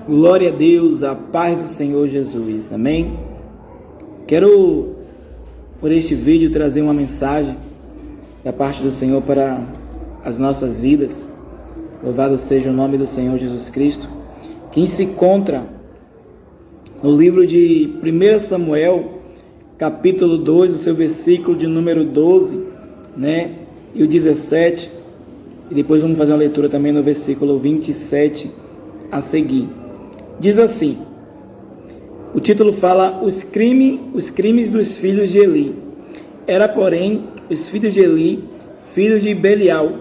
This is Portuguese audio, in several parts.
Glória a Deus, a paz do Senhor Jesus, amém? Quero, por este vídeo, trazer uma mensagem da parte do Senhor para as nossas vidas. Louvado seja o nome do Senhor Jesus Cristo, que se encontra no livro de 1 Samuel, capítulo 2, o seu versículo de número 12, e o 17, e depois vamos fazer uma leitura também no versículo 27 a seguir. Diz assim, o título fala, os crimes dos filhos de Eli. Era, porém, os filhos de Eli, filhos de Belial,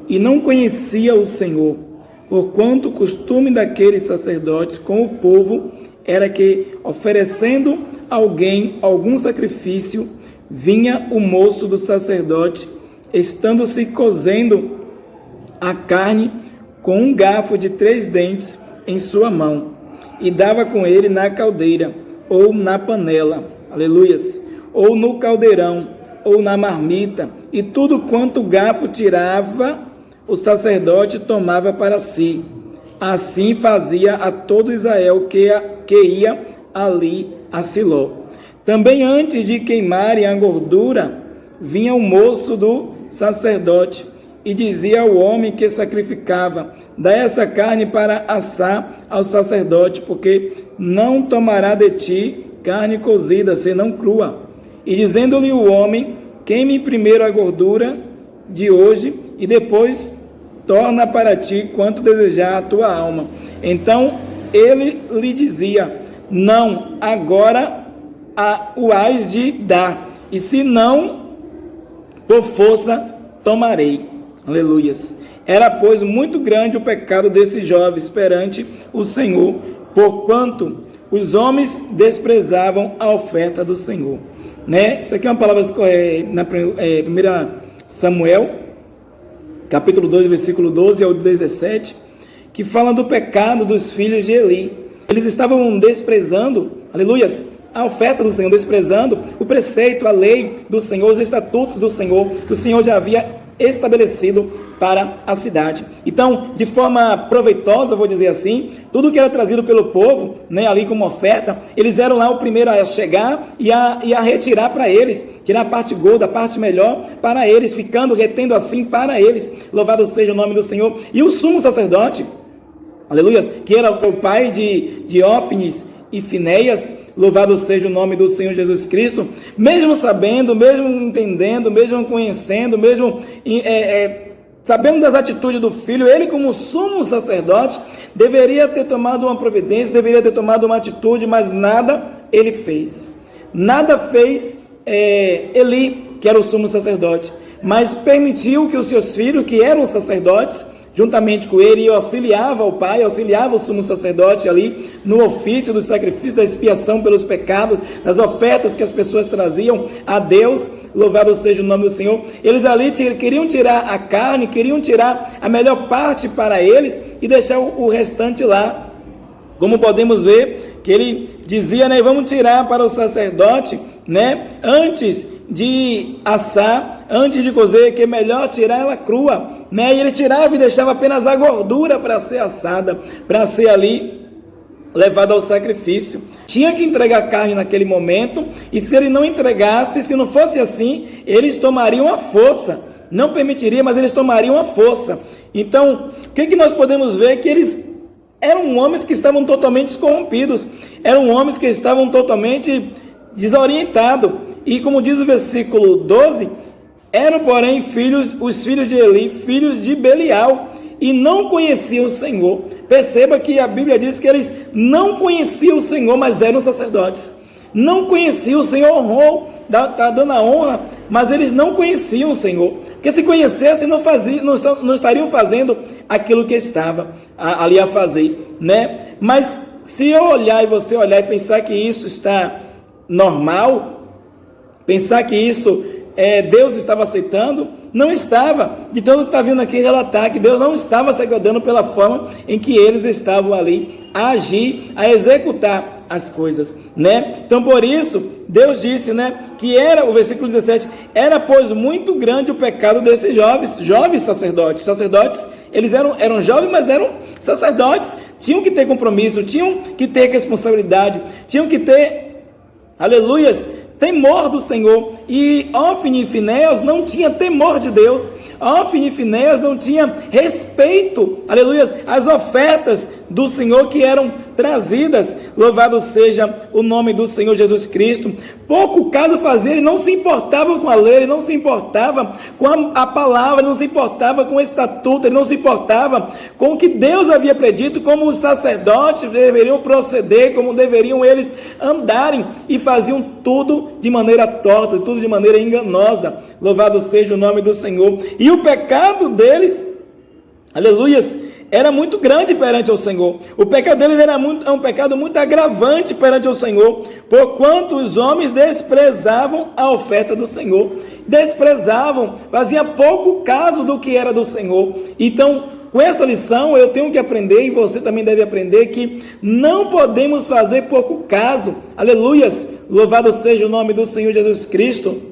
e não conhecia o Senhor, porquanto o costume daqueles sacerdotes com o povo era que, oferecendo alguém algum sacrifício, vinha o moço do sacerdote, estando-se cozendo a carne com um garfo de 3 dentes em sua mão, e dava com ele na caldeira, ou na panela, aleluias, ou no caldeirão, ou na marmita, e tudo quanto o garfo tirava, o sacerdote tomava para si. Assim fazia a todo Israel que ia ali a Siló. Também antes de queimarem a gordura, vinha o moço do sacerdote, e dizia ao homem que sacrificava, dá essa carne para assar ao sacerdote, porque não tomará de ti carne cozida, senão crua. E dizendo-lhe o homem, queime primeiro a gordura de hoje, e depois torna para ti quanto desejar a tua alma. Então ele lhe dizia, não, agora o hás de dar, e se não, por força tomarei. Aleluias. Era, pois, muito grande o pecado desses jovens perante o Senhor, porquanto os homens desprezavam a oferta do Senhor. Isso aqui é uma palavra na 1 Samuel, capítulo 2, versículo 12 ao 17, que fala do pecado dos filhos de Eli. Eles estavam desprezando, aleluias, a oferta do Senhor, desprezando o preceito, a lei do Senhor, os estatutos do Senhor, que o Senhor já havia estabelecido para a cidade. Então, de forma proveitosa, vou dizer assim, tudo que era trazido pelo povo, ali como oferta, eles eram lá o primeiro a chegar e a retirar para eles, tirar a parte gorda, a parte melhor para eles, retendo assim para eles. Louvado seja o nome do Senhor. E o sumo sacerdote, aleluia, que era o pai de Ófines e Finéias, louvado seja o nome do Senhor Jesus Cristo, mesmo sabendo, mesmo entendendo, mesmo conhecendo, mesmo sabendo das atitudes do filho, ele como sumo sacerdote, deveria ter tomado uma providência, deveria ter tomado uma atitude, mas nada ele fez. Nada fez Eli, que era o sumo sacerdote, mas permitiu que os seus filhos, que eram sacerdotes, juntamente com ele, auxiliava o pai, auxiliava o sumo sacerdote ali no ofício do sacrifício da expiação pelos pecados, das ofertas que as pessoas traziam a Deus. Louvado seja o nome do Senhor. Eles ali queriam tirar a carne, queriam tirar a melhor parte para eles e deixar o restante lá. Como podemos ver que ele dizia, vamos tirar para o sacerdote, antes de assar, antes de cozer, que é melhor tirar ela crua, e ele tirava e deixava apenas a gordura para ser assada, para ser ali levada ao sacrifício. Tinha que entregar a carne naquele momento, e se ele não entregasse, se não fosse assim, eles tomariam a força, não permitiria, mas eles tomariam a força. Então, o que nós podemos ver? Que eles eram homens que estavam totalmente corrompidos, eram homens que estavam totalmente desorientados, e como diz o versículo 12, eram, porém, os filhos de Eli, filhos de Belial, e não conheciam o Senhor. Perceba que a Bíblia diz que eles não conheciam o Senhor, mas eram sacerdotes. Não conheciam o Senhor, honrou, está dando a honra, mas eles não conheciam o Senhor. Porque se conhecessem, não estariam fazendo aquilo que estava ali a fazer, Mas se eu olhar e você olhar e pensar que isso está normal, pensar que isso Deus estava aceitando, não estava. De tanto que está vindo aqui relatar que Deus não estava se agradando pela forma em que eles estavam ali a agir, a executar as coisas, Então, por isso, Deus disse, que era, o versículo 17, era, pois, muito grande o pecado desses jovens sacerdotes. Sacerdotes, eles eram jovens, mas eram sacerdotes, tinham que ter compromisso, tinham que ter responsabilidade, tinham que ter, aleluias, temor do Senhor. E Hófni e Finéias não tinha temor de Deus. Hófni e Finéias não tinha respeito, aleluia, às ofertas do Senhor que eram trazidas. Louvado seja o nome do Senhor Jesus Cristo. Pouco caso fazia, ele não se importava com a lei, ele não se importava com a palavra, ele não se importava com o estatuto, ele não se importava com o que Deus havia predito, como os sacerdotes deveriam proceder, como deveriam eles andarem, e faziam tudo de maneira torta, tudo de maneira enganosa. Louvado seja o nome do Senhor. E o pecado deles, aleluias, era muito grande perante o Senhor. O pecado deles era um pecado muito agravante perante o Senhor, porquanto os homens desprezavam a oferta do Senhor, desprezavam, faziam pouco caso do que era do Senhor. Então, com essa lição eu tenho que aprender, e você também deve aprender, que não podemos fazer pouco caso, aleluias, louvado seja o nome do Senhor Jesus Cristo,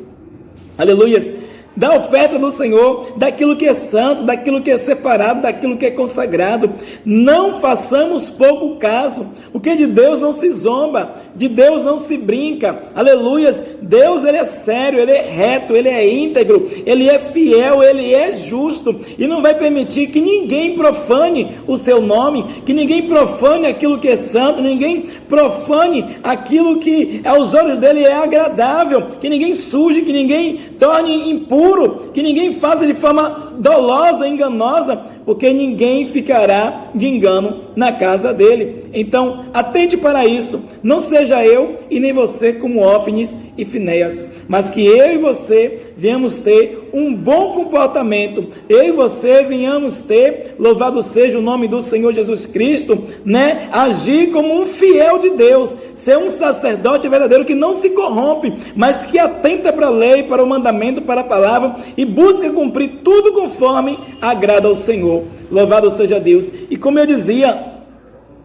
aleluias, da oferta do Senhor, daquilo que é santo, daquilo que é separado, daquilo que é consagrado. Não façamos pouco caso, porque de Deus não se zomba, de Deus não se brinca, aleluias. Deus, ele é sério, ele é reto, ele é íntegro, ele é fiel, ele é justo, e não vai permitir que ninguém profane o seu nome, que ninguém profane aquilo que é santo, ninguém profane aquilo que aos olhos dele é agradável, que ninguém suje, que ninguém torne impuro, que ninguém faça de forma dolosa, enganosa, porque ninguém ficará de engano na casa dele. Então, atente para isso, não seja eu e nem você como Hófnis e Finéias, mas que eu e você venhamos ter um bom comportamento, eu e você venhamos ter, louvado seja o nome do Senhor Jesus Cristo, né? Agir como um fiel de Deus, ser um sacerdote verdadeiro que não se corrompe, mas que atenta para a lei, para o mandamento, para a palavra, e busca cumprir tudo conforme agrada ao Senhor. Louvado seja Deus. E como eu dizia,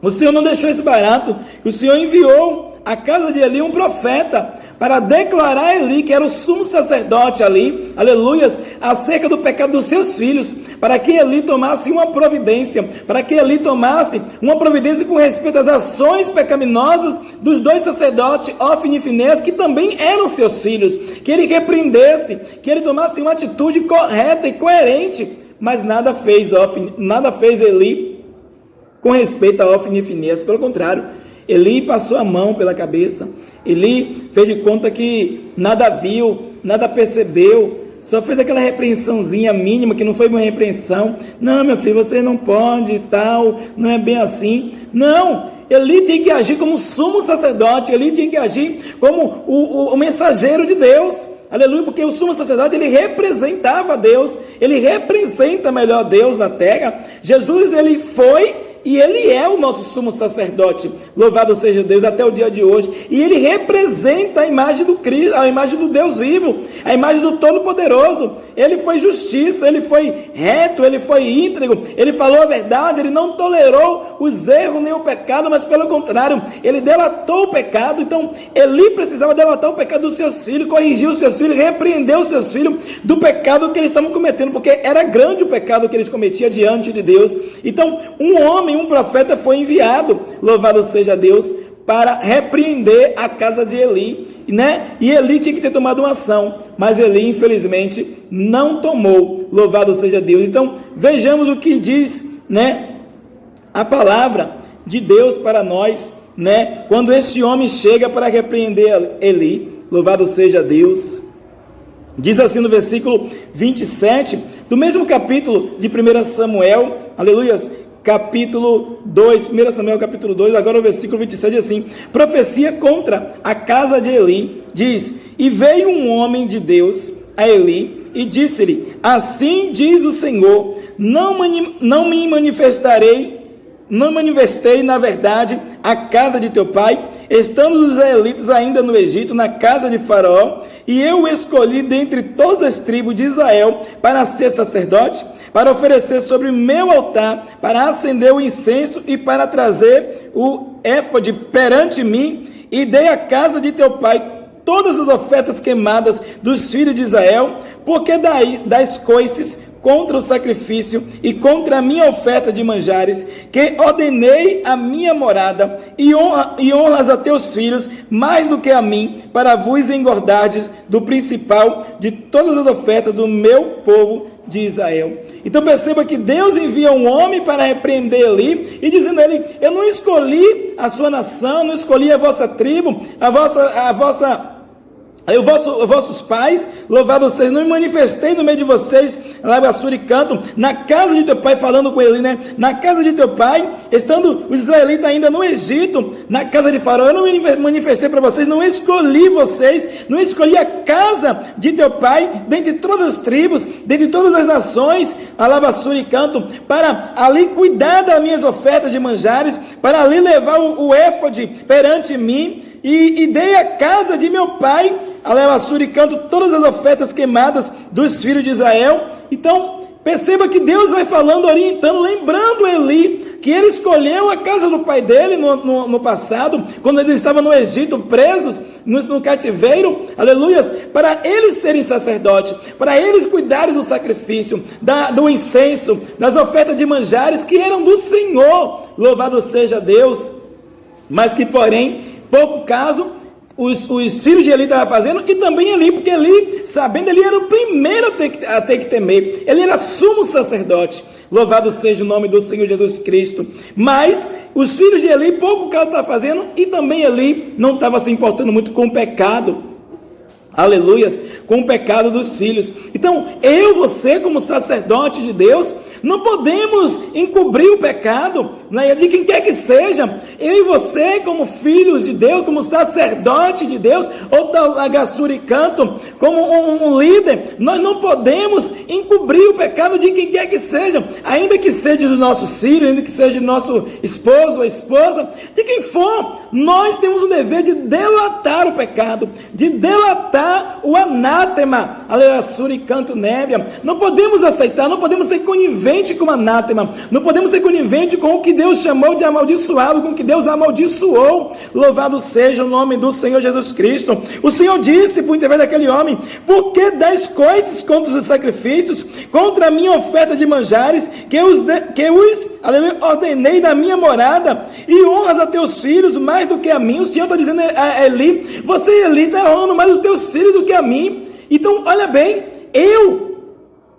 o Senhor não deixou isso barato. O Senhor enviou à casa de Eli um profeta para declarar a Eli, que era o sumo sacerdote ali, aleluias, acerca do pecado dos seus filhos, para que Eli tomasse uma providência, para que Eli tomasse uma providência com respeito às ações pecaminosas dos dois sacerdotes, Hófni e Finéias, que também eram seus filhos, que ele repreendesse, que ele tomasse uma atitude correta e coerente. Mas nada fez Eli com respeito a Hófni e Finéias. Pelo contrário, Eli passou a mão pela cabeça. Eli fez de conta que nada viu, nada percebeu, só fez aquela repreensãozinha mínima, que não foi uma repreensão. Não, meu filho, você não pode e tal, não é bem assim. Não, Eli tinha que agir como sumo sacerdote, Eli tinha que agir como o mensageiro de Deus. Aleluia, porque o sumo sacerdote, ele representava Deus, ele representa melhor Deus na terra. Jesus, ele foi e ele é o nosso sumo sacerdote, louvado seja Deus, até o dia de hoje, e ele representa a imagem do Cristo, a imagem do Deus vivo, a imagem do Todo-Poderoso. Ele foi justiça, ele foi reto, ele foi íntegro, ele falou a verdade, ele não tolerou os erros nem o pecado, mas pelo contrário, ele delatou o pecado. Então, Eli precisava delatar o pecado dos seus filhos, corrigir os seus filhos, repreender os seus filhos do pecado que eles estavam cometendo, porque era grande o pecado que eles cometiam diante de Deus. Então, um homem, um profeta foi enviado, louvado seja Deus, para repreender a casa de Eli, né? E Eli tinha que ter tomado uma ação, mas Eli, infelizmente, não tomou, louvado seja Deus. Então, vejamos o que diz, né, a palavra de Deus para nós, né, quando esse homem chega para repreender Eli, louvado seja Deus. Diz assim no versículo 27, do mesmo capítulo de 1 Samuel, aleluias, capítulo 2, 1 Samuel capítulo 2, agora o versículo 27 diz assim: profecia contra a casa de Eli, diz: e veio um homem de Deus a Eli e disse-lhe: assim diz o Senhor, não me manifestei na verdade a casa de teu pai, estando os israelitas ainda no Egito, na casa de Faraó, e eu o escolhi dentre todas as tribos de Israel para ser sacerdote, para oferecer sobre meu altar, para acender o incenso e para trazer o éfode perante mim, e dei à casa de teu pai todas as ofertas queimadas dos filhos de Israel, porque das coices contra o sacrifício e contra a minha oferta de manjares, que ordenei a minha morada, e honras a teus filhos mais do que a mim, para vos engordardes do principal de todas as ofertas do meu povo de Israel. Então perceba que Deus envia um homem para repreender Eli, e dizendo a ele: eu não escolhi a sua nação, não escolhi a vossa tribo, os vossos pais, louvado seja, não me manifestei no meio de vocês, lavassura e canto, na casa de teu pai, falando com ele, né? Na casa de teu pai, estando os israelitas ainda no Egito, na casa de Faraó, eu não me manifestei para vocês, não escolhi vocês, não escolhi a casa de teu pai, dentre todas as tribos, dentre todas as nações, lavassura e canto, para ali cuidar das minhas ofertas de manjares, para ali levar o éfode perante mim, e dei à casa de meu pai, a lavassura e canto, todas as ofertas queimadas dos filhos de Israel. Então, perceba que Deus vai falando, orientando, lembrando Eli, que ele escolheu a casa do pai dele no passado, quando eles estavam no Egito, presos, no cativeiro, aleluias, para eles serem sacerdotes, para eles cuidarem do sacrifício, do incenso, das ofertas de manjares, que eram do Senhor, louvado seja Deus, mas que, porém, pouco caso, os filhos de Eli estavam fazendo, e também Eli, porque Eli, sabendo, ele era o primeiro a ter que temer, ele era sumo sacerdote, louvado seja o nome do Senhor Jesus Cristo, mas os filhos de Eli, pouco caso estavam fazendo, e também Eli não estava se importando muito com o pecado, aleluias, com o pecado dos filhos. Então, você como sacerdote de Deus, não podemos encobrir o pecado, né, de quem quer que seja. Eu e você, como filhos de Deus, como sacerdote de Deus, ou lavassura e canto, como um líder, nós não podemos encobrir o pecado de quem quer que seja, ainda que seja do nosso filho, ainda que seja do nosso esposo ou esposa, de quem for. Nós temos o dever de delatar o pecado, de delatar o anátema, a lavassura e canto nébia. Não podemos aceitar, não podemos ser coniventes com o anátema, não podemos ser coniventes com o que Deus chamou de amaldiçoado, com o que Deus amaldiçoou. Louvado seja o nome do Senhor Jesus Cristo. O Senhor disse por intermédio daquele homem: por que dais coisas contra os sacrifícios, contra a minha oferta de manjares, que os ordenei da minha morada, e honras a teus filhos mais do que a mim? O Senhor está dizendo a Eli: você, Eli, está honrando mais os teus filhos do que a mim. Então, olha bem,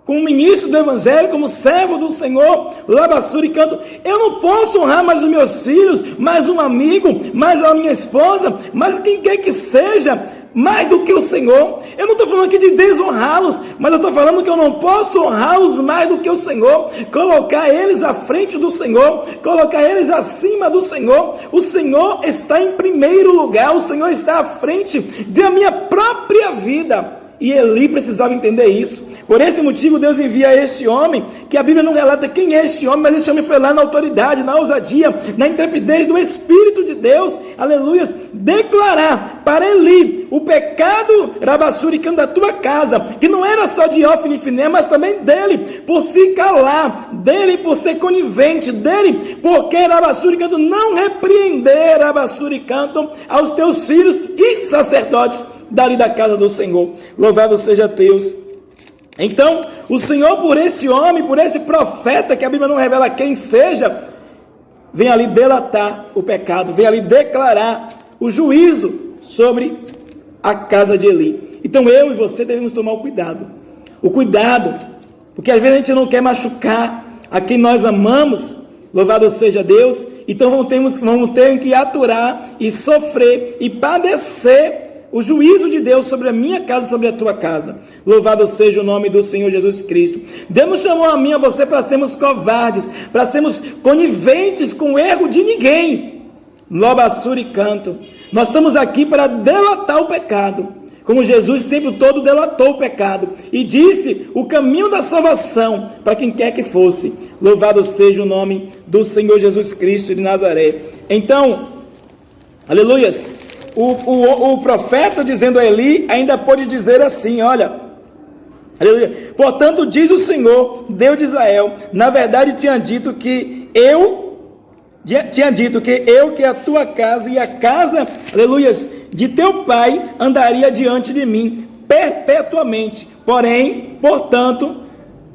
como ministro do Evangelho, como servo do Senhor, lavassura e canto, eu não posso honrar mais os meus filhos, mais um amigo, mais a minha esposa, mais quem quer que seja, mais do que o Senhor. Eu não estou falando aqui de desonrá-los, mas eu estou falando que eu não posso honrá-los mais do que o Senhor, colocar eles à frente do Senhor, colocar eles acima do Senhor. O Senhor está em primeiro lugar, o Senhor está à frente da minha própria vida. E Eli precisava entender isso. Por esse motivo Deus envia este homem, que a Bíblia não relata quem é este homem, mas este homem foi lá na autoridade, na ousadia, na intrepidez do Espírito de Deus, aleluias, declarar para Eli o pecado rabassúrico da tua casa, que não era só de Ofni e Finé, mas também dele, por se calar, dele por ser conivente, dele porque rabassúrico não repreender rabassúrico aos teus filhos e sacerdotes dali da casa do Senhor. Louvado seja Deus. Então, o Senhor, por esse homem, por esse profeta, que a Bíblia não revela quem seja, vem ali delatar o pecado, vem ali declarar o juízo sobre a casa de Eli. Então, eu e você devemos tomar o cuidado, porque às vezes a gente não quer machucar a quem nós amamos, louvado seja Deus, então vamos ter que aturar e sofrer e padecer o juízo de Deus sobre a minha casa, sobre a tua casa. Louvado seja o nome do Senhor Jesus Cristo. Deus não chamou a mim e a você para sermos covardes, para sermos coniventes com o erro de ninguém. Lobassura e canto. Nós estamos aqui para delatar o pecado, como Jesus o tempo todo delatou o pecado e disse o caminho da salvação para quem quer que fosse. Louvado seja o nome do Senhor Jesus Cristo de Nazaré. Então, aleluias, o profeta dizendo a Eli ainda pode dizer assim, olha, aleluia, portanto diz o Senhor, Deus de Israel, na verdade tinha dito que a tua casa e a casa, aleluias, de teu pai andaria diante de mim perpetuamente, portanto,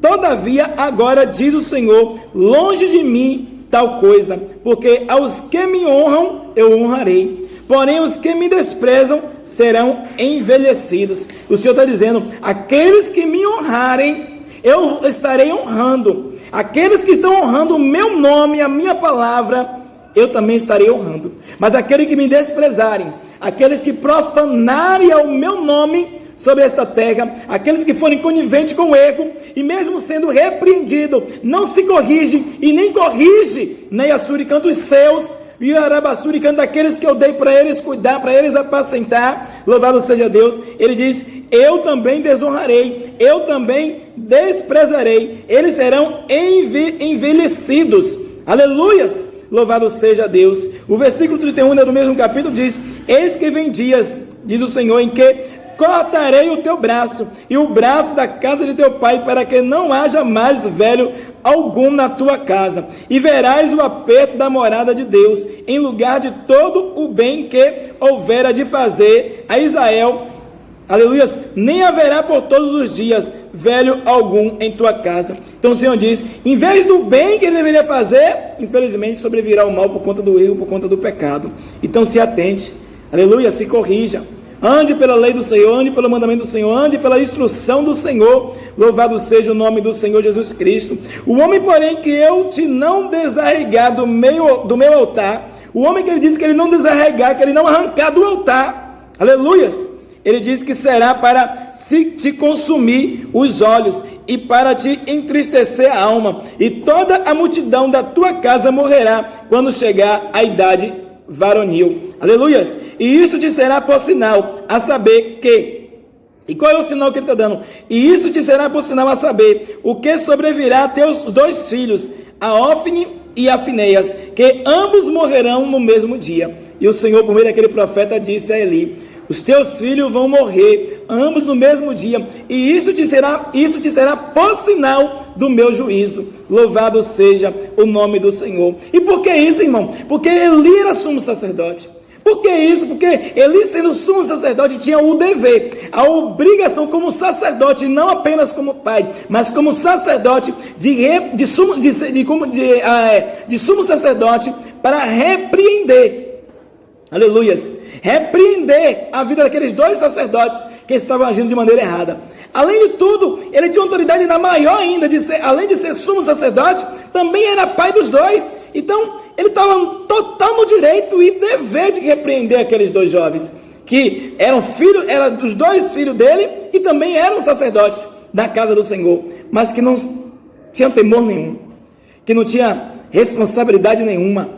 Todavia, agora diz o Senhor, longe de mim tal coisa, porque aos que me honram, eu honrarei. Porém, os que me desprezam serão envelhecidos. O Senhor está dizendo, aqueles que me honrarem, eu estarei honrando. Aqueles que estão honrando o meu nome, a minha palavra, eu também estarei honrando. Mas aqueles que me desprezarem, aqueles que profanarem o meu nome sobre esta terra, aqueles que forem coniventes com o erro, e mesmo sendo repreendido, não se corrige, e nem corrige, nem Assuri canta os seus, e Arabassuri canta daqueles que eu dei para eles cuidar, para eles apacentar, louvado seja Deus. Ele diz, eu também desonrarei, eu também desprezarei, eles serão envelhecidos, aleluias, louvado seja Deus. O versículo 31 do mesmo capítulo diz, eis que vem dias, diz o Senhor, em que cortarei o teu braço e o braço da casa de teu pai, para que não haja mais velho algum na tua casa, e verás o aperto da morada de Deus, em lugar de todo o bem que houvera de fazer a Israel, aleluias, nem haverá por todos os dias velho algum em tua casa. Então o Senhor diz, em vez do bem que ele deveria fazer, infelizmente sobrevirá o mal por conta do erro, por conta do pecado. Então se atente, aleluia, se corrija, ande pela lei do Senhor, ande pelo mandamento do Senhor, ande pela instrução do Senhor, louvado seja o nome do Senhor Jesus Cristo. O homem, porém, que eu te não desarregar do meu altar, o homem que ele diz que ele não desarregar, que ele não arrancar do altar, aleluias, ele diz que será para te consumir os olhos e para te entristecer a alma, e toda a multidão da tua casa morrerá quando chegar a idade varonil, aleluias, e isto te será por sinal, a saber que, e qual é o sinal que ele está dando? E isso te será por sinal, a saber, o que sobrevirá a teus dois filhos, a Ofni e a Finéias, que ambos morrerão no mesmo dia. E o Senhor, por meio daquele profeta, disse a Eli, os teus filhos vão morrer, ambos no mesmo dia, e isso te será por sinal do meu juízo. Louvado seja o nome do Senhor. E por que isso, irmão? Porque Eli era sumo sacerdote. Por que isso? Porque Eli, sendo sumo sacerdote, tinha o dever, a obrigação como sacerdote, não apenas como pai, mas como sacerdote de sumo sacerdote, para repreender, aleluias, repreender a vida daqueles dois sacerdotes que estavam agindo de maneira errada. Além de tudo, ele tinha autoridade ainda maior ainda, além de ser sumo sacerdote, também era pai dos dois. Então, ele estava total no direito e dever de repreender aqueles dois jovens, que eram os dois filhos dele, e também eram sacerdotes da casa do Senhor, mas que não tinham temor nenhum, que não tinha responsabilidade nenhuma.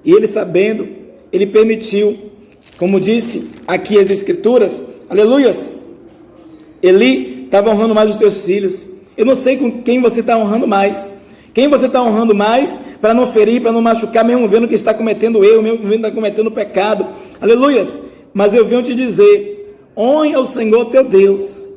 E ele, sabendo, ele permitiu, como disse aqui as Escrituras, aleluias, Eli estava honrando mais os teus filhos. Eu não sei com quem você está honrando mais. Quem você está honrando mais, para não ferir, para não machucar, mesmo vendo que está cometendo erro, mesmo vendo que está cometendo pecado. Aleluias. Mas eu venho te dizer, honre ao Senhor teu Deus,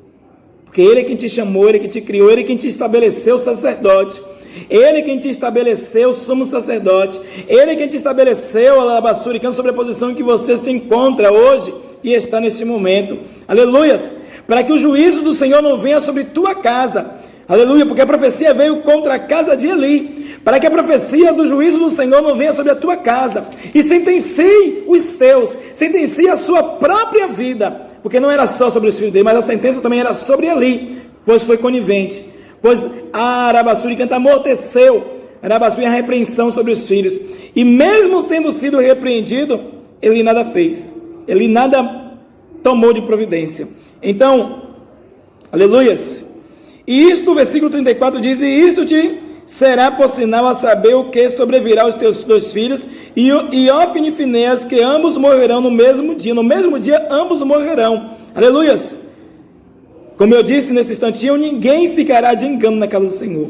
porque Ele é quem te chamou, Ele é quem te criou, Ele é quem te estabeleceu sacerdote, Ele é quem te estabeleceu sumo sacerdote, Ele é quem te estabeleceu a labassuricando sobre a posição em que você se encontra hoje e está neste momento. Aleluias. Para que o juízo do Senhor não venha sobre tua casa, aleluia, porque a profecia veio contra a casa de Eli, para que a profecia do juízo do Senhor não venha sobre a tua casa, e sentencie os teus, sentencie a sua própria vida, porque não era só sobre os filhos dele, mas a sentença também era sobre Eli, pois foi conivente, pois a Arabassuri canta amorteceu, Arabassuri a repreensão sobre os filhos, e mesmo tendo sido repreendido, Eli nada fez, Eli nada tomou de providência. Então, aleluias, e isto, o versículo 34 diz, e isto te será por sinal, a saber o que sobrevirá aos teus dois filhos, e Ofni e Finéias, que ambos morrerão no mesmo dia ambos morrerão, aleluias. Como eu disse nesse instantinho, ninguém ficará de engano na casa do Senhor,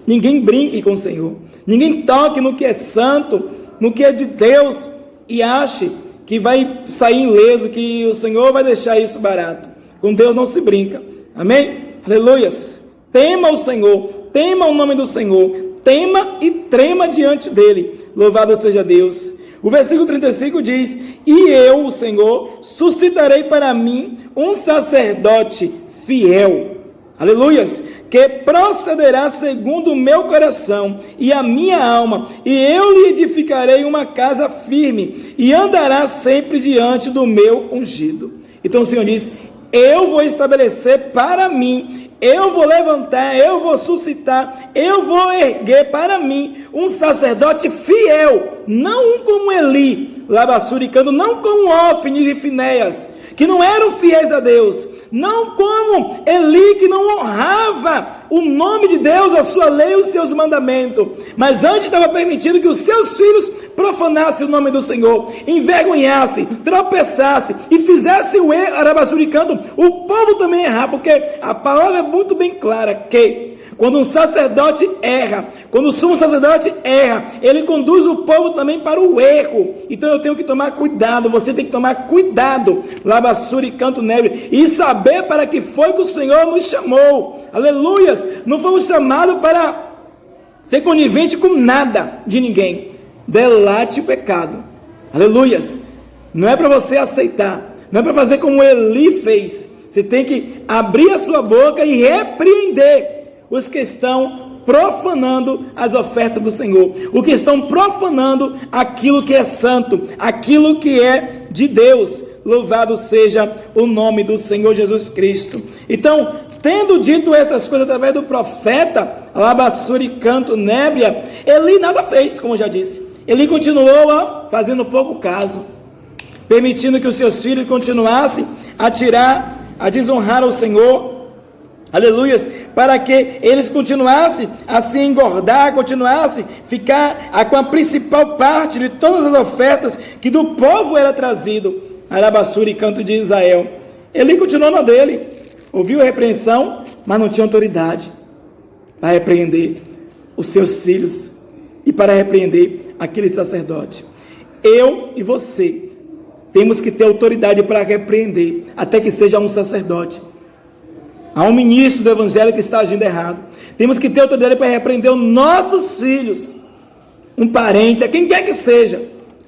ninguém brinque com o Senhor, ninguém toque no que é santo, no que é de Deus, e ache que vai sair ileso, que o Senhor vai deixar isso barato. Com Deus não se brinca, amém? Aleluias. Tema o Senhor, tema o nome do Senhor, tema e trema diante dele, louvado seja Deus. O versículo 35 diz, e eu, o Senhor, suscitarei para mim um sacerdote fiel, aleluias, que procederá segundo o meu coração e a minha alma, e eu lhe edificarei uma casa firme, e andará sempre diante do meu ungido. Então o Senhor diz: eu vou estabelecer para mim, eu vou levantar, eu vou suscitar, eu vou erguer para mim um sacerdote fiel, não um como Eli, labassuricando, não como Ofni e Finéias, que não eram fiéis a Deus, não como Eli, que não honrava o nome de Deus, a sua lei e os seus mandamentos, mas antes estava permitido que os seus filhos profanassem o nome do Senhor, envergonhassem, tropeçassem e fizessem o erro, arabaçuricando, o povo também errar, porque a palavra é muito bem clara que quando um sacerdote erra, quando o sumo sacerdote erra, ele conduz o povo também para o erro. Então eu tenho que tomar cuidado, você tem que tomar cuidado, labassura e canto neve, e saber para que foi que o Senhor nos chamou. Aleluias! Não fomos chamados para ser conivente com nada de ninguém. Delate o pecado. Aleluias! Não é para você aceitar, não é para fazer como Eli fez. Você tem que abrir a sua boca e repreender os que estão profanando as ofertas do Senhor, os que estão profanando aquilo que é santo, aquilo que é de Deus. Louvado seja o nome do Senhor Jesus Cristo. Então, tendo dito essas coisas através do profeta, labassura e canto nébia, Eli nada fez, como eu já disse. Eli continuou fazendo pouco caso, permitindo que os seus filhos continuassem a desonrar o Senhor. Aleluias, para que eles continuassem a se engordar, continuassem a ficar com a principal parte de todas as ofertas que do povo era trazido. Arabassura e canto de Israel. Ele continuou na dele, ouviu a repreensão, mas não tinha autoridade para repreender os seus filhos e para repreender aquele sacerdote. Eu e você temos que ter autoridade para repreender, até que seja um sacerdote. Há um ministro do evangelho que está agindo errado. Temos que ter autoridade para repreender os nossos filhos, um parente, a quem quer que seja.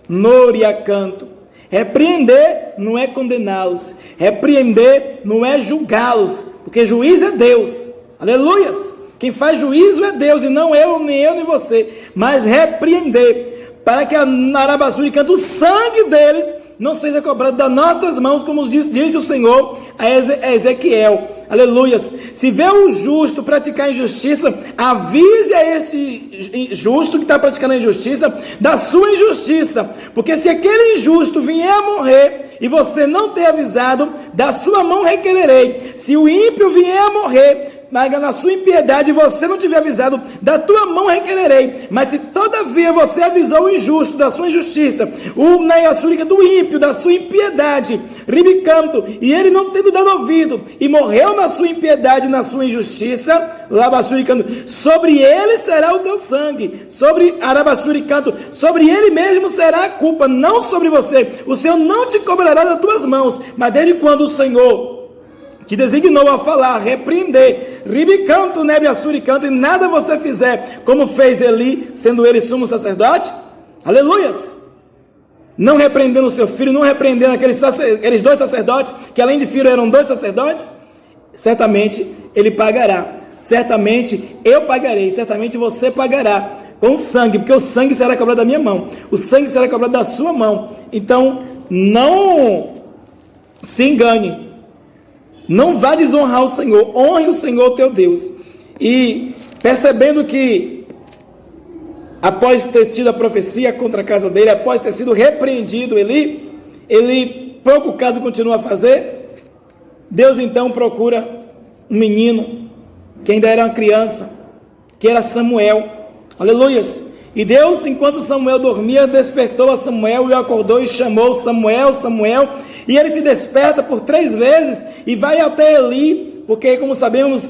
Noriacanto. Repreender não é condená-los. Repreender não é julgá-los, porque juiz é Deus. Aleluias. Quem faz juízo é Deus, e não eu, nem você. Mas repreender, para que a Arabaçuricanto, o sangue deles não seja cobrado das nossas mãos, como diz o Senhor a Ezequiel. Aleluias. Se vê o justo praticar injustiça, avise a esse justo que está praticando a injustiça da sua injustiça, porque se aquele injusto vier a morrer e você não ter avisado, da sua mão requererei. Se o ímpio vier a morrer na sua impiedade, você não tiver avisado, da tua mão requererei. Mas se todavia você avisou o injusto da sua injustiça, o Naiassurica do ímpio, da sua impiedade, Ribicanto, e ele não tendo dado ouvido, e morreu na sua impiedade, na sua injustiça, Labassuricando, sobre ele será o teu sangue, sobre Arabassuricanto, sobre ele mesmo será a culpa, não sobre você. O Senhor não te cobrará das tuas mãos, mas desde quando o Senhor te designou a falar, repreender, Ribicanto, Nebiassuricanto, e nada você fizer, como fez Eli, sendo ele sumo sacerdote, aleluias, não repreendendo o seu filho, não repreendendo aqueles dois sacerdotes, que além de filho eram dois sacerdotes, certamente ele pagará, certamente eu pagarei, certamente você pagará, com sangue, porque o sangue será cobrado da minha mão, o sangue será cobrado da sua mão. Então, não se engane, não vá desonrar o Senhor, honre o Senhor teu Deus. E percebendo que, após ter tido a profecia contra a casa dele, após ter sido repreendido, ele pouco caso continua a fazer. Deus então procura um menino, que ainda era uma criança, que era Samuel, aleluias. E Deus, enquanto Samuel dormia, despertou a Samuel, e o acordou e chamou: Samuel, Samuel. E ele te desperta por 3 vezes e vai até Eli, porque como sabemos,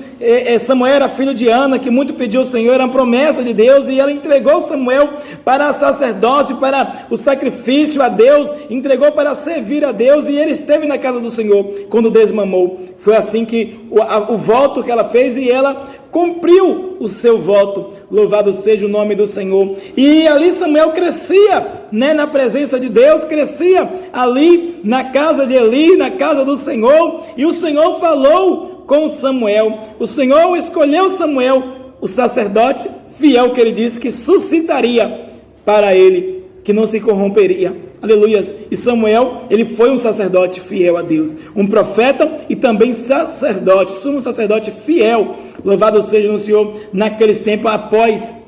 Samuel era filho de Ana, que muito pediu ao Senhor, era uma promessa de Deus, e ela entregou Samuel para sacerdócio, para o sacrifício a Deus, entregou para servir a Deus, e ele esteve na casa do Senhor quando desmamou. Foi assim que o voto que ela fez, e ela cumpriu o seu voto. Louvado seja o nome do Senhor. E ali Samuel crescia, na presença de Deus, crescia ali na casa de Eli, na casa do Senhor, e o Senhor falou com Samuel. O Senhor escolheu Samuel, o sacerdote fiel que ele disse que suscitaria para ele, que não se corromperia. Aleluias. E Samuel, ele foi um sacerdote fiel a Deus, um profeta e também sacerdote, sumo sacerdote fiel. Louvado seja o Senhor naqueles tempos após,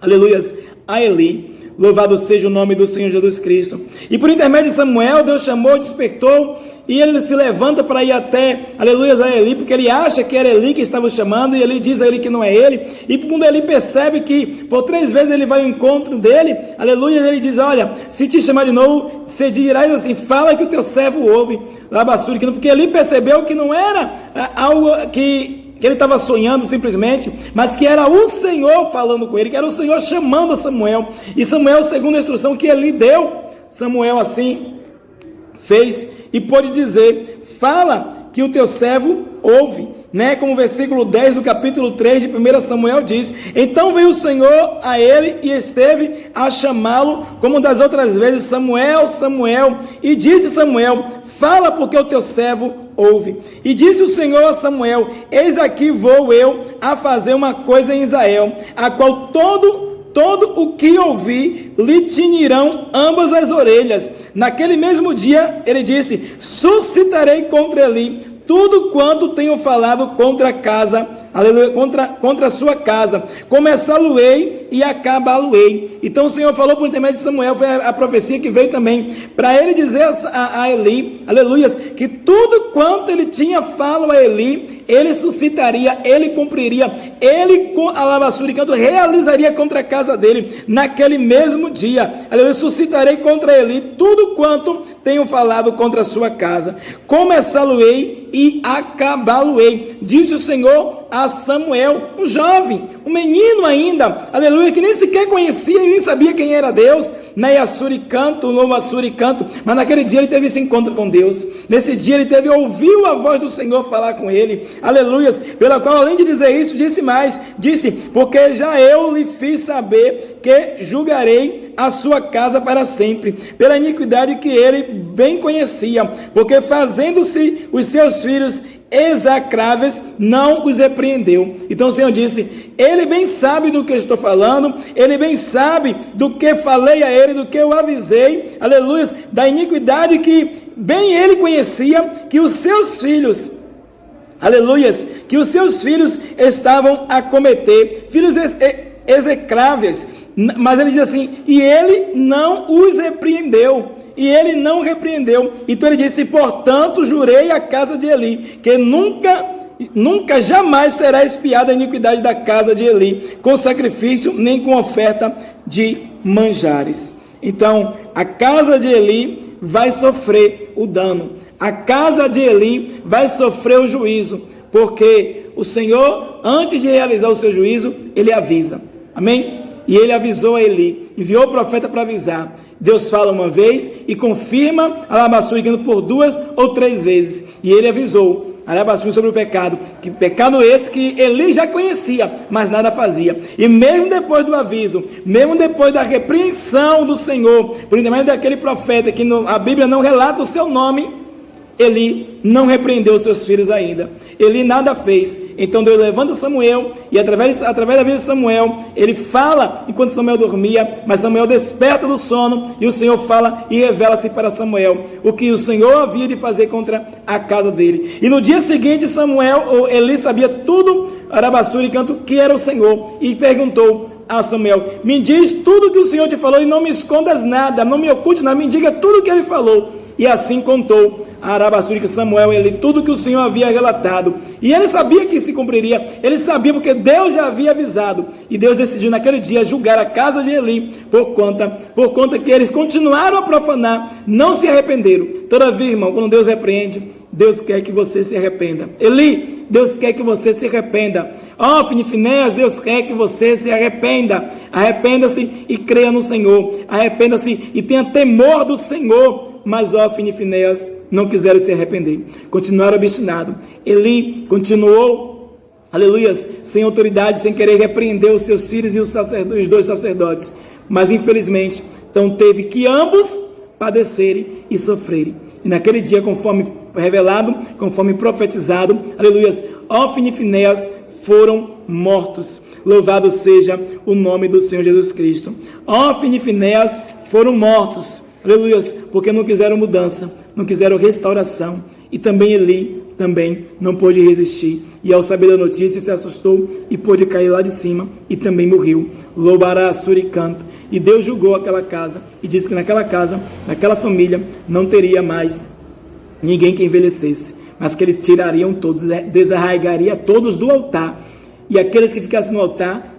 aleluias, a Eli. Louvado seja o nome do Senhor Jesus Cristo. E por intermédio de Samuel, Deus chamou, despertou, e ele se levanta para ir até, aleluia, a Eli, porque ele acha que era Eli que estava chamando, e ele diz a ele que não é ele. E quando ele percebe que por 3 vezes ele vai ao encontro dele, aleluia, ele diz: olha, se te chamar de novo, você dirás assim, fala que o teu servo ouve, porque ele percebeu que não era algo que ele estava sonhando simplesmente, mas que era o Senhor falando com ele, que era o Senhor chamando a Samuel. E Samuel, segundo a instrução que ele deu, Samuel assim fez e pôde dizer: fala que o teu servo ouve, né? Como o versículo 10 do capítulo 3 de 1 Samuel diz: então veio o Senhor a ele e esteve a chamá-lo, como das outras vezes, Samuel, Samuel. E disse Samuel: fala, porque o teu servo ouve. E disse o Senhor a Samuel: eis aqui vou eu a fazer uma coisa em Israel, a qual todo o que ouvir lhe tinirão ambas as orelhas. Naquele mesmo dia, ele disse: suscitarei contra Eli tudo quanto tenho falado contra a casa, aleluia, contra a sua casa, começá-lo-ei e acabá-lo-ei. Então o Senhor falou por intermédio de Samuel, foi a profecia que veio também, para ele dizer a Eli, aleluia, que tudo quanto ele tinha falado a Eli, ele suscitaria, ele cumpriria, ele com a lavassura e canto realizaria contra a casa dele, naquele mesmo dia. Aleluia, suscitarei contra Eli tudo quanto tenho falado contra a sua casa, começá-lo-ei e acabá-lo-ei, diz o Senhor a Samuel, um jovem, um menino ainda, aleluia, que nem sequer conhecia e nem sabia quem era Deus, na Yassuricanto, o novo Assuricanto, mas naquele dia ele teve esse encontro com Deus. Nesse dia ele ouviu a voz do Senhor falar com ele, aleluias, pela qual, além de dizer isso, disse mais, disse: porque já eu lhe fiz saber que julgarei a sua casa para sempre, pela iniquidade que ele bem conhecia, porque fazendo-se os seus filhos execráveis, não os repreendeu. Então o Senhor disse: ele bem sabe do que estou falando, ele bem sabe do que falei a ele, do que eu avisei, aleluia, da iniquidade que bem ele conhecia, que os seus filhos, aleluias, que os seus filhos estavam a cometer, filhos execráveis. Mas ele diz assim: e ele não os repreendeu. E ele não repreendeu. Então ele disse: portanto jurei à casa de Eli, que nunca jamais será expiada a iniquidade da casa de Eli, com sacrifício, nem com oferta de manjares. Então, a casa de Eli vai sofrer o dano. A casa de Eli vai sofrer o juízo, porque o Senhor, antes de realizar o seu juízo, ele avisa. Amém? E ele avisou a Eli, enviou o profeta para avisar. Deus fala uma vez e confirma a lavassura por 2 ou 3 vezes. E ele avisou a lavassura sobre o pecado, que pecado esse que Eli já conhecia, mas nada fazia. E mesmo depois do aviso, mesmo depois da repreensão do Senhor, por intermédio daquele profeta que a Bíblia não relata o seu nome, Eli não repreendeu os seus filhos ainda. Eli nada fez. Então Deus levanta Samuel, e através da vida de Samuel, ele fala enquanto Samuel dormia, mas Samuel desperta do sono, e o Senhor fala e revela-se para Samuel o que o Senhor havia de fazer contra a casa dele. E no dia seguinte, Eli sabia tudo, Arabassura e canto, que era o Senhor, e perguntou a Samuel: me diz tudo que o Senhor te falou, e não me escondas nada, não me oculte nada, me diga tudo o que ele falou. E assim contou a Arabassura que Samuel, ele, tudo que o Senhor havia relatado. E ele sabia que se cumpriria, ele sabia porque Deus já havia avisado. E Deus decidiu naquele dia julgar a casa de Eli, por conta que eles continuaram a profanar, não se arrependeram. Todavia, irmão, quando Deus repreende, Deus quer que você se arrependa. Eli, Deus quer que você se arrependa. Ofni, Finéias, Deus quer que você se arrependa. Arrependa-se e creia no Senhor. Arrependa-se e tenha temor do Senhor. Mas Ofni e Finéias não quiseram se arrepender, continuaram obstinados. Eli continuou, aleluias, sem autoridade, sem querer repreender os seus filhos e os 2 sacerdotes. Mas infelizmente, então teve que ambos padecerem e sofrerem. E naquele dia, conforme revelado, conforme profetizado, aleluias, Ofni e Finéias foram mortos. Louvado seja o nome do Senhor Jesus Cristo. Ofni e Finéias foram mortos, aleluias, porque não quiseram mudança, não quiseram restauração. E também Eli também não pôde resistir, e ao saber da notícia se assustou e pôde cair lá de cima e também morreu. Loubará Suricanto. E Deus julgou aquela casa e disse que naquela casa, naquela família, não teria mais ninguém que envelhecesse, mas que eles tirariam todos, desarraigaria todos do altar, e aqueles que ficassem no altar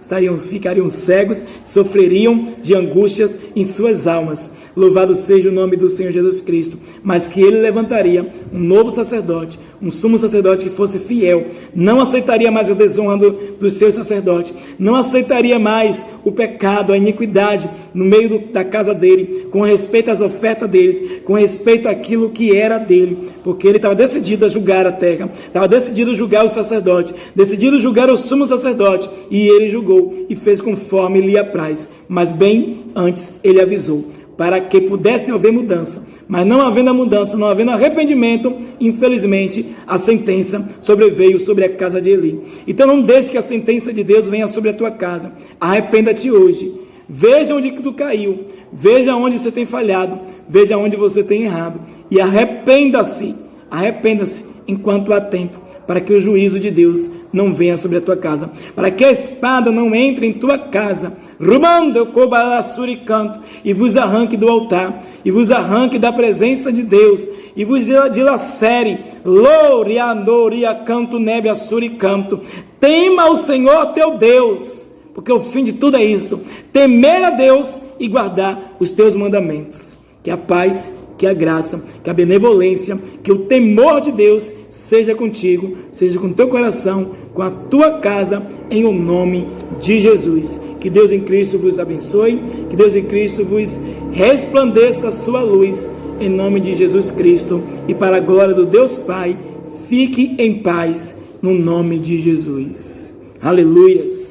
ficariam cegos, sofreriam de angústias em suas almas. Louvado seja o nome do Senhor Jesus Cristo. Mas que ele levantaria um novo sacerdote, um sumo sacerdote que fosse fiel, não aceitaria mais a desonra dos seus sacerdotes, não aceitaria mais o pecado, a iniquidade no meio da casa dele, com respeito às ofertas deles, com respeito àquilo que era dele, porque ele estava decidido a julgar a terra, estava decidido a julgar os sacerdotes, decidido a julgar o sumo sacerdote, e ele julgou e fez conforme lhe apraz. Mas bem antes ele avisou, para que pudesse haver mudança. Mas não havendo a mudança, não havendo arrependimento, infelizmente a sentença sobreveio sobre a casa de Eli. Então não deixe que a sentença de Deus venha sobre a tua casa. Arrependa-te hoje. Veja onde que tu caiu, veja onde você tem falhado, veja onde você tem errado, e arrependa-se enquanto há tempo, para que o juízo de Deus não venha sobre a tua casa, para que a espada não entre em tua casa, e vos arranque do altar, e vos arranque da presença de Deus, e vos dilacere. Tema o Senhor teu Deus, porque o fim de tudo é isso, temer a Deus e guardar os teus mandamentos. Que a paz, que a graça, que a benevolência, que o temor de Deus seja contigo, seja com o teu coração, com a tua casa, em o nome de Jesus. Que Deus em Cristo vos abençoe, que Deus em Cristo vos resplandeça a sua luz, em nome de Jesus Cristo, e para a glória do Deus Pai, fique em paz, no nome de Jesus. Aleluias.